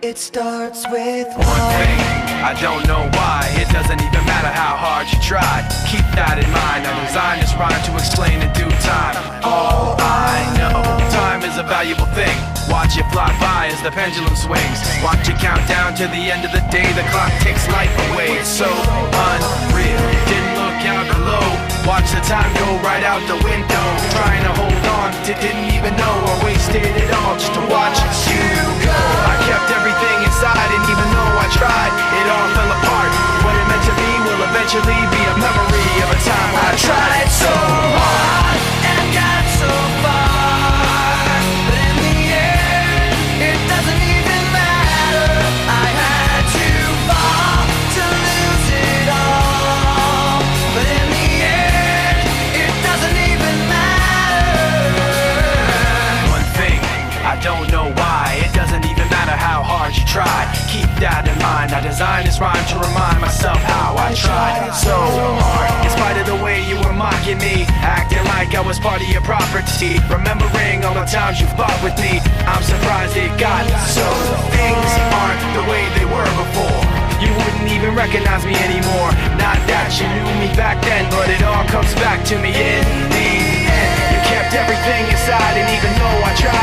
It starts with one thing, I don't know why. It doesn't even matter how hard you try. Keep that in mind, I designed this rhyme to explain in due time. All I know, time is a valuable thing. Watch it fly by as the pendulum swings. Watch it count down to the end of the day. The clock takes life away, it's so unreal. Didn't look out below, watch the time go right out the window. Trying to hold on to didn't even know I wasted it all just to watch you go. I kept everything inside, and even though I tried, it all fell apart. What it meant to be will eventually be a memory of a time when I tried so hard and got so far, but in the end, it doesn't even matter. I had to fall to lose it all, but in the end, it doesn't even matter. One thing, I don't know why. It doesn't even matter how hard you try. Keep that in mind. I designed this rhyme to remind myself how I tried so hard. In spite of the way you were mocking me, acting like I was part of your property, remembering all the times you fought with me, I'm surprised it got so. Things aren't the way they were before. You wouldn't even recognize me anymore. Not that you knew me back then, but it all comes back to me in the end. You kept everything inside, and even though I tried,